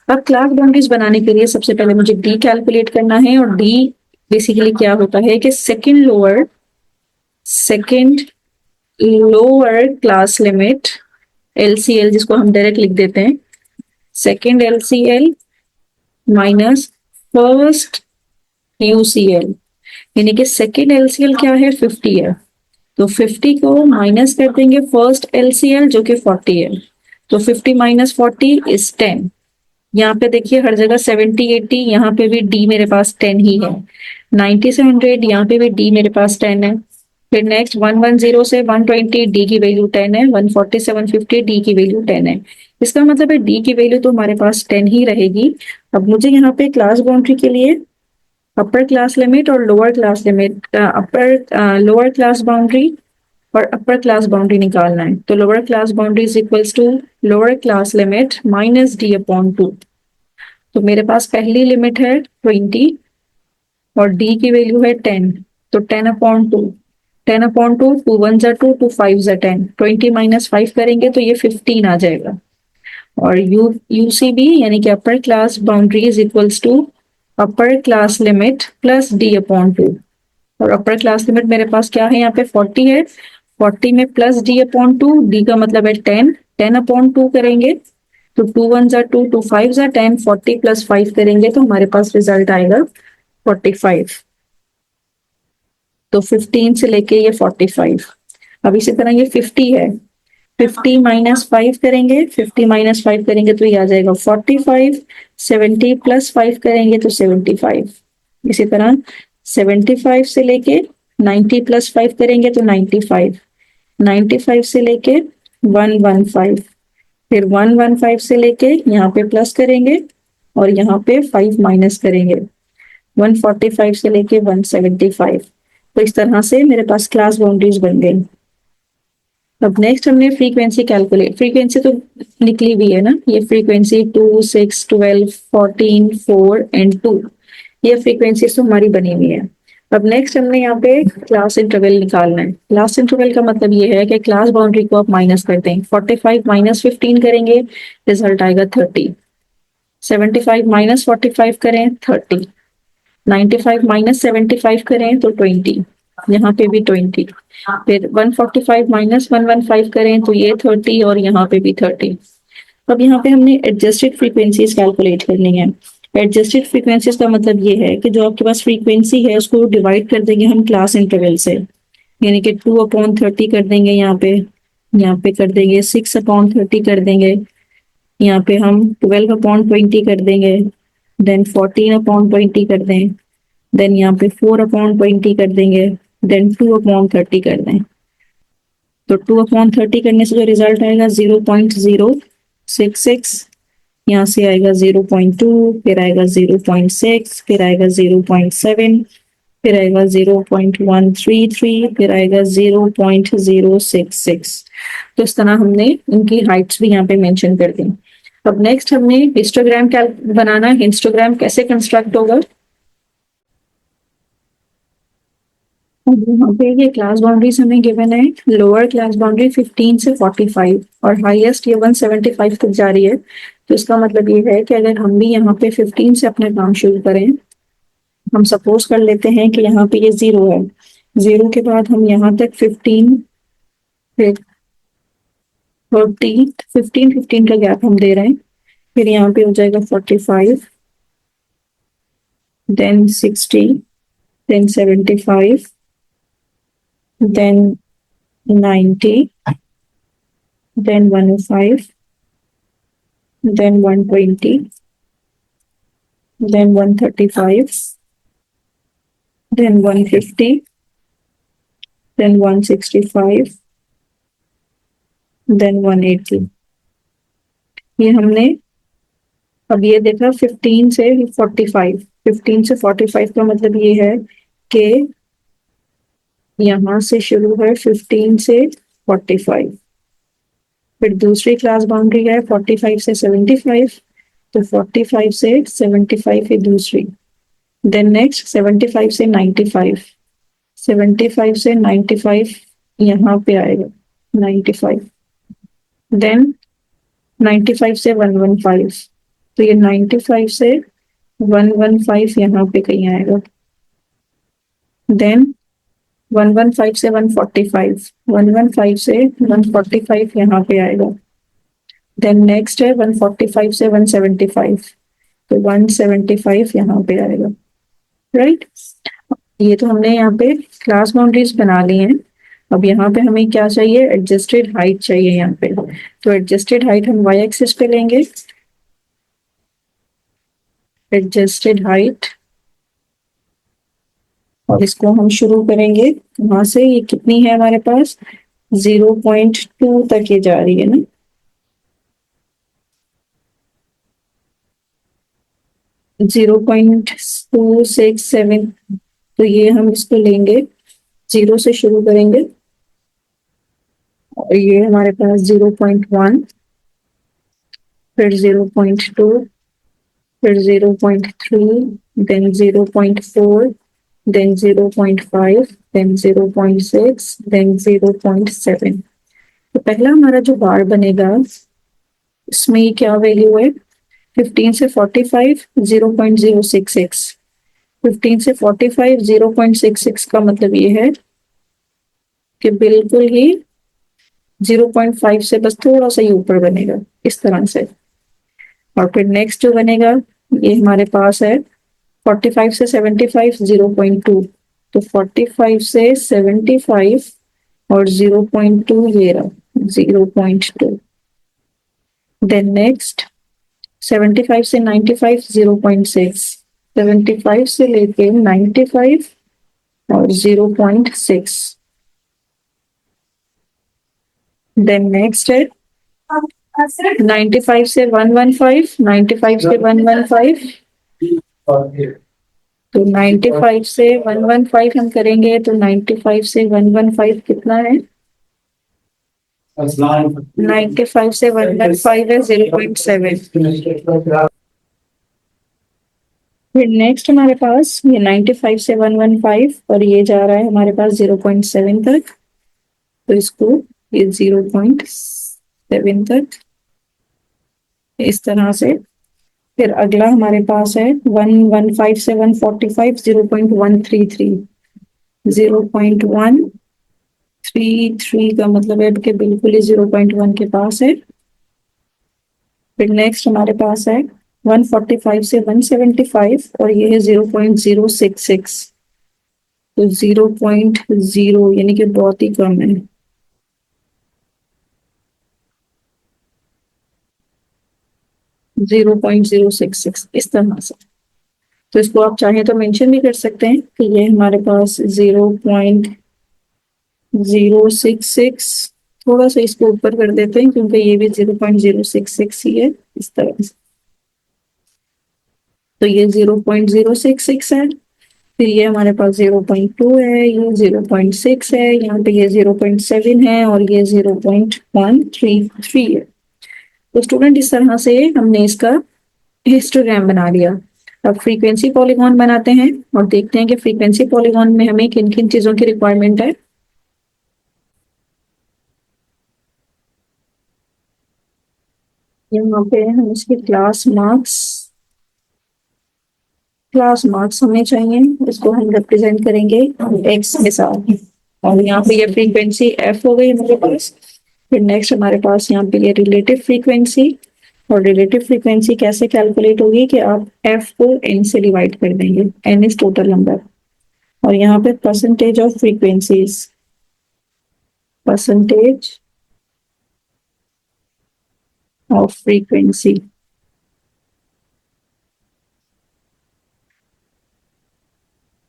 अब क्लास बाउंड्रीज बनाने के लिए सबसे पहले मुझे डी कैलकुलेट करना है, और डी बेसिकली क्या होता है कि second lower class limit LCL, जिसको हम डायरेक्ट लिख देते हैं second LCL minus first UCL। यानी कि सेकेंड एलसीएल क्या है, 50 है। तो 50 को माइनस कर देंगे फर्स्ट एलसीएल जो कि 40 है। तो 50 माइनस 40 इज 10। यहाँ पे देखिए हर जगह 70 80, यहाँ पे भी डी मेरे पास 10 ही है। 90 से 100, यहाँ पे भी डी मेरे पास 10 है। फिर नेक्स्ट 110 से 120, डी की वैल्यू 10 है। 140 से 150, डी की वैल्यू 10 है। इसका मतलब है डी की वैल्यू तो हमारे पास 10 ही रहेगी। अब मुझे यहाँ पे क्लास बाउंड्री के लिए अपर क्लास लिमिट और lower class limit, lower class boundary और अपर क्लास बाउंड्री निकालना है। तो lower class boundary is equals to lower class limit minus D upon 2। तो मेरे पास पहली लिमिट है 20 और डी की वैल्यू है 10। तो 10 अपॉन 2, 10 अपॉन 2, 2 1 जा 2, 2 5 जा 10, 20 माइनस 5 करेंगे तो ये 15 आ जाएगा। और यूसीबी यानी कि upper class boundary is equals to upper class limit plus D upon 2। और अपर क्लास लिमिट मेरे पास क्या है, यहाँ पे 40 है। 40 में प्लस डी अपॉन 2, डी का मतलब है 10, 10 अपॉन 2 करेंगे तो 2 1 जा 2, 2 5 जा 10, 40 प्लस 5 करेंगे तो हमारे पास रिजल्ट आएगा 45। तो 15 से लेके ये 45। अब इसी तरह ये 50 है। 50 माइनस 5 करेंगे, 50 माइनस 5 करेंगे तो ये आ जाएगा 45। 70 प्लस 5 करेंगे तो 75। इसी तरह 75 से लेके 90 प्लस 5 करेंगे तो 95। 95 से लेके 115, फिर 115 से लेके यहाँ पे प्लस करेंगे और यहाँ पे 5 माइनस करेंगे। 145 से लेके 175। तो इस तरह से मेरे पास क्लास बाउंड्रीज बन गई। अब नेक्स्ट हमने फ्रीक्वेंसी कैलकुलेट, फ्रीक्वेंसी तो निकली हुई है ना, ये फ्रीक्वेंसी 2 6 12 14 4 एंड 2, ये फ्रीक्वेंसी तो हमारी बनी हुई है। अब नेक्स्ट हमने यहाँ पे क्लास इंटरवल निकालना है। क्लास इंटरवल का मतलब ये है कि क्लास बाउंड्री को आप माइनस करते हैं। 45 माइनस 15 करेंगे, रिजल्ट आएगा 30। 75 माइनस 45 करें 30। 95 माइनस 75 करें तो 20, यहाँ पे भी 20। फिर 145 माइनस 115 करें तो ये 30 और यहाँ पे भी 30। अब यहाँ पे हमने एडजस्टेड फ्रीक्वेंसीज कैलकुलेट करनी है। एडजस्टेड फ्रीक्वेंसीज का मतलब ये है कि जो आपके पास फ्रीक्वेंसी है उसको डिवाइड कर देंगे हम क्लास इंटरवल से, यानी कि 2 अपॉन 30 कर देंगे, यहाँ पे कर देंगे 6 अपॉन 30 कर देंगे, यहाँ पे हम 12 अपॉन 20 कर देंगे, देन 14 अपॉन 20 कर दें, देन यहाँ पे 4 अपॉन 20 कर देंगे, देन 2 अपॉन 30 कर दें। तो 2 अपॉन 30 करने से जो रिजल्ट आएगा 0.066, यहाँ से आएगा 0.2, फिर आएगा 0.6, फिर आएगा 0.7, फिर आएगा 0.133, फिर आएगा 0.066। तो इस तरह हमने इनकी हाइट्स भी यहाँ पे मेंशन कर दी। अब नेक्स्ट हमने हिस्टोग्राम क्या बनाना है। हिस्टोग्राम कैसे कंस्ट्रक्ट होगा, यहाँ पे ये क्लास बाउंड्रीज हमें गिवन है। लोअर क्लास बाउंड्री 15 से 45 और हाईएस्ट ये 175 तक जा रही है। तो इसका मतलब ये है कि अगर हम भी यहाँ पे 15 से अपना काम शुरू करें, हम सपोज कर लेते हैं कि यहाँ पे ये 0 है, 0 के बाद हम यहाँ तक 15, फिर 30, 15 15 का गैप हम दे रहे हैं, फिर यहाँ पे हो जाएगा 45, then 60, then 75, then 90, then 105, then 120, then 135, then 150, then 165, then 180। ये हमने अब ये देखा 15 से 45। 15 से 45 का मतलब ये है कि यहाँ से शुरू है 15 से 45, फिर दूसरी क्लास बाउंड्री है 45 से 75, तो 45 से 75 है दूसरी, देन नेक्स्ट 75 से 95, 75 से 95 यहाँ पे आएगा 95, देन 95 से 115, तो ये 95 से 115 यहाँ पे कहीं आएगा, देन 115 से 145, 115 से 145 यहाँ पे आएगा, देन नेक्स्ट है 145 से 175, तो 175 यहाँ पे आएगा, राइट। ये तो हमने यहाँ पे क्लास बाउंड्रीज बना ली हैं। अब यहाँ पे हमें क्या चाहिए, एडजस्टेड हाइट चाहिए यहाँ पे। तो एडजस्टेड हाइट हम वाई एक्सिस पे लेंगे, एडजस्टेड हाइट, और इसको हम शुरू करेंगे वहां से। ये कितनी है हमारे पास, 0.2 तक ये जा रही है ना, 0.267। तो ये हम इसको लेंगे, 0 से शुरू करेंगे, और ये हमारे पास 0.1, फिर 0.2, फिर 0.3, देन 0.4, देन 0.5, देन 0.6, देन 0.7। तो पहला हमारा जो बार बनेगा इसमें ये क्या वैल्यू है, 15 से 45, 0.066। 15 से 45, 0.66 का मतलब ये है कि बिल्कुल ही 0.5 से बस थोड़ा सा ही ऊपर बनेगा इस तरह से। और फिर नेक्स्ट जो बनेगा ये हमारे पास है 45 से 75, 0.2। तो 45 से 75 और 0.2 ये रहा 0.2। देन नेक्स्ट 75 से 95, 0.6। 75 से लेके 95 और 0.6। देन नेक्स्ट है 95 से 115, 95 से 115। तो 95 से 115 हम करेंगे तो 95 से 115 कितना है, 95 से 115 है 0.7। फिर नेक्स्ट हमारे पास ये 95 से 115 और ये जा रहा है हमारे पास 0.7 तक। तो इसको ये 0.7 तक इस तरह से। फिर अगला हमारे पास है 115 से 145, 0.133। 0.133 का मतलब है कि बिल्कुल ही 0.1 के पास है। फिर नेक्स्ट हमारे पास है 145 से 175 और ये है 0.066। तो 0.0 यानी कि बहुत ही कम है। 0.066 इस तरह से। तो इसको आप चाहें तो मेंशन भी कर सकते हैं कि ये हमारे पास 0.066, थोड़ा सा इसको ऊपर कर देते हैं क्योंकि ये भी 0.066 ही है इस तरह से। तो ये 0.066 है, फिर ये हमारे पास 0.2 है, ये 0.6 है, यहाँ पे ये 0.7 है और ये 0.133 है। तो स्टूडेंट इस तरह से हमने इसका हिस्टोग्राम बना लिया। अब फ्रीक्वेंसी पॉलीगॉन बनाते हैं और देखते हैं कि फ्रीक्वेंसी पॉलीगॉन में हमें किन किन चीजों की रिक्वायरमेंट है। यहाँ पे हम इसके क्लास मार्क्स हमें चाहिए, इसको हम रिप्रेजेंट करेंगे एक्स के साथ। और यहाँ पे ये फ्रीक्वेंसी एफ हो गई हमारे पास। फिर नेक्स्ट हमारे पास यहाँ पे ये रिलेटिव फ्रीक्वेंसी। और रिलेटिव फ्रीक्वेंसी कैसे कैलकुलेट होगी कि आप एफ को एन से डिवाइड कर देंगे, एन इज टोटल नंबर। और यहाँ पे percentage of frequencies, percentage of frequency.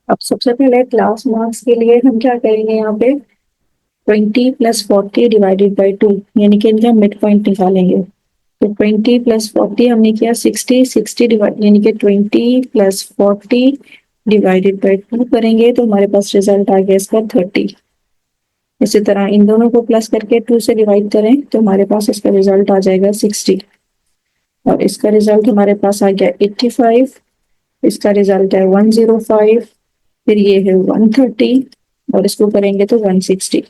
अब सबसे पहले क्लास मार्क्स के लिए हम क्या करेंगे, यहाँ पे 20 + 40 डिवाइडेड बाई 2 यानी कि इनका मिड पॉइंट निकालेंगे। तो 20 + 40 हमने किया 60, 60 डिवाइड यानी कि 20 + 40 डिवाइडेड बाई 2 करेंगे तो हमारे पास रिजल्ट आ गया इसका 30। इसी तरह इन दोनों को प्लस करके 2 से डिवाइड करें तो हमारे पास इसका रिजल्ट आ जाएगा 60। और इसका रिजल्ट हमारे पास आ गया 85, इसका रिजल्ट है 105, फिर ये है 130 और इसको करेंगे तो 160।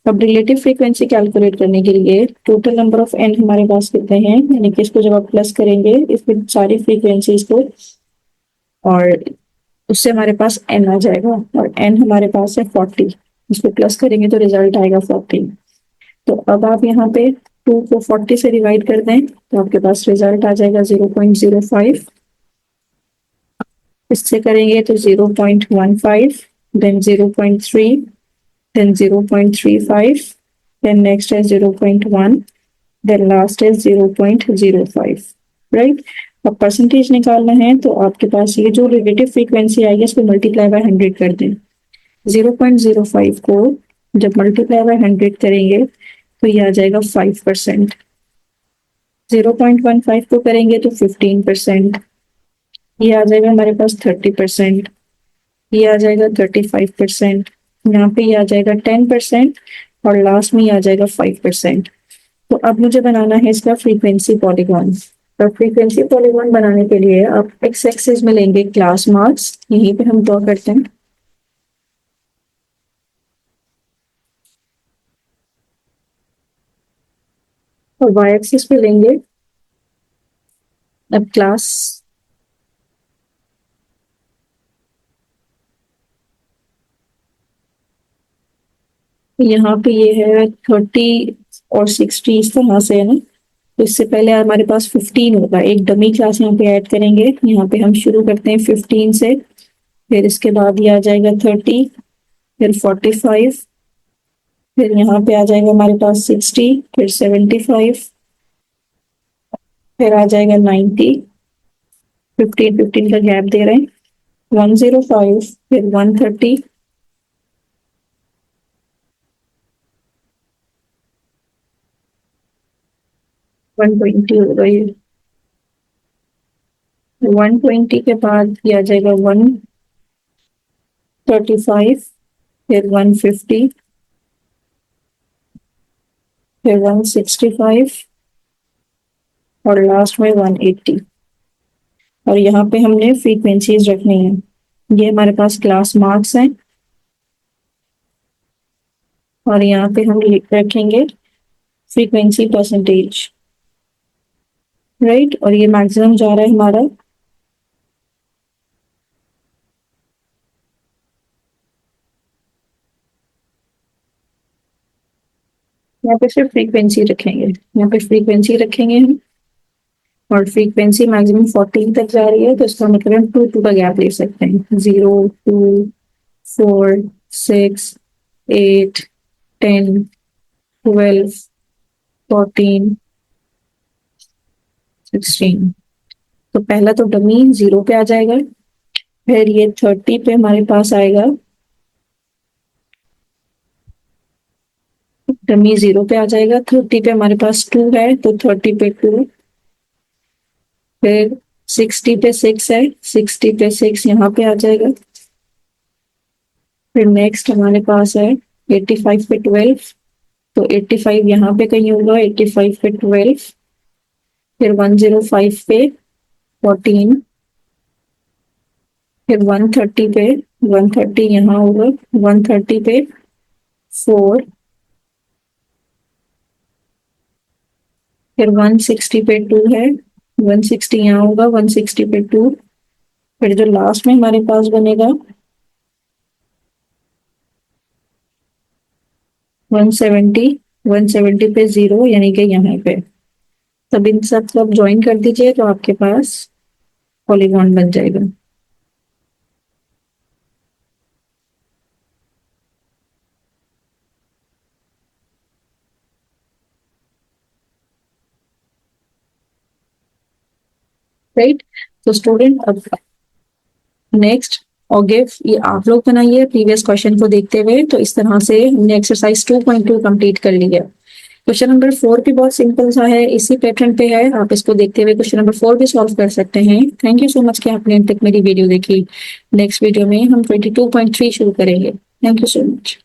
अब रिलेटिव फ्रीक्वेंसी कैलकुलेट करने के लिए टोटल नंबर ऑफ एन हमारे पास कितने हैं, यानी कि इसको जब आप प्लस करेंगे इसमें सारी फ्रीक्वेंसीज को और उससे हमारे पास एन आ जाएगा। और एन हमारे पास है 40, इसको प्लस करेंगे तो रिजल्ट आएगा 40। तो अब आप यहाँ पे 2 को 40 से डिवाइड कर दें तो आपके पास रिजल्ट आ जाएगा 0.05। इससे करेंगे तो 0.15, देन 0.3, देन 0.35, देन नेक्स्ट है 0.1, देन लास्ट है 0.05, राइट। अब परसेंटेज निकालना है तो आपके पास ये जो रिलेटिव फ्रीक्वेंसी आएगी इसको मल्टीप्लाई बाय 100 कर दें। 0.05 को जब मल्टीप्लाई बाय 100 करेंगे तो ये आ जाएगा 5%। 0.15 को करेंगे तो 15%, ये आ जाएगा हमारे पास 30%, ये आ जाएगा 35%, यहाँ पे ये आ जाएगा 10% और लास्ट में ये आ जाएगा 5%। तो अब मुझे बनाना है इसका फ्रीक्वेंसी पॉलीगॉन। तो फ्रीक्वेंसी पॉलीगॉन बनाने के लिए आप एक्स एक्सिस में लेंगे क्लास मार्क्स, यहीं पे हम ड्रॉ करते हैं, और वाई एक्सिस पे लेंगे अब क्लास यहाँ पे ये है 30 और 60 इस तरह से है ना। तो इससे पहले हमारे पास 15 होगा, एक डमी क्लास यहाँ पे ऐड करेंगे। यहाँ पे हम शुरू करते हैं 15 से, फिर इसके बाद ये आ जाएगा 30, फिर 45, फिर यहाँ पे आ जाएगा हमारे पास 60, फिर 75, फिर आ जाएगा 90, 15 का गैप दे रहे हैं, 105, फिर 130, 120 होगा ये, 120 के बाद ये आ जाएगा 135, फिर 150, फिर 165 और लास्ट में 180। और यहाँ पे हमने फ्रीक्वेंसीज रखनी है। ये हमारे पास क्लास मार्क्स हैं और यहाँ पे हम रखेंगे फ्रीक्वेंसी परसेंटेज, राइट। और ये मैक्सिमम जा रहा है हमारा यहाँ पे सिर्फ फ्रीक्वेंसी रखेंगे, यहाँ पे फ्रीक्वेंसी रखेंगे हम, और फ्रीक्वेंसी मैक्सिमम 14 तक जा रही है तो इसका मतलब हम 2 का गैप ले सकते हैं, 0, 2, 4, 6, 8, 10, 12, 14, 16। तो पहला तो डमी 0 पे आ जाएगा, फिर ये 30 पे हमारे पास आएगा, डमी 0 पे आ जाएगा, 30 पे हमारे पास 2 है तो 30 पे 2, फिर 60 पे 6 है, 60 पे 6 यहाँ पे आ जाएगा, फिर नेक्स्ट हमारे पास है 85 पे 12, तो 85 यहाँ पे कहीं होगा, 85 पे 12, फिर 105 पे 14, फिर 130 पे 130 यहाँ होगा, 130 पे 4, फिर 160 पे 2 है, 160 यहाँ होगा, 160 पे 2, फिर जो लास्ट में हमारे पास बनेगा 170, 170 पे 0 यानी कि यहाँ पे। तब इन सब को आप ज्वाइन कर दीजिए तो आपके पास पॉलीगॉन बन जाएगा, राइट। तो स्टूडेंट अब नेक्स्ट और गिव ये आप लोग बनाइए प्रीवियस क्वेश्चन को देखते हुए। तो इस तरह से हमने एक्सरसाइज 2.2 कंप्लीट कर लिया। क्वेश्चन नंबर 4 भी बहुत सिंपल सा है, इसी पैटर्न पे है, आप इसको देखते हुए क्वेश्चन नंबर 4 भी सॉल्व कर सकते हैं। थैंक यू सो मच कि आपने अब तक मेरी वीडियो देखी। नेक्स्ट वीडियो में हम 22.3 शुरू करेंगे। Thank you so much.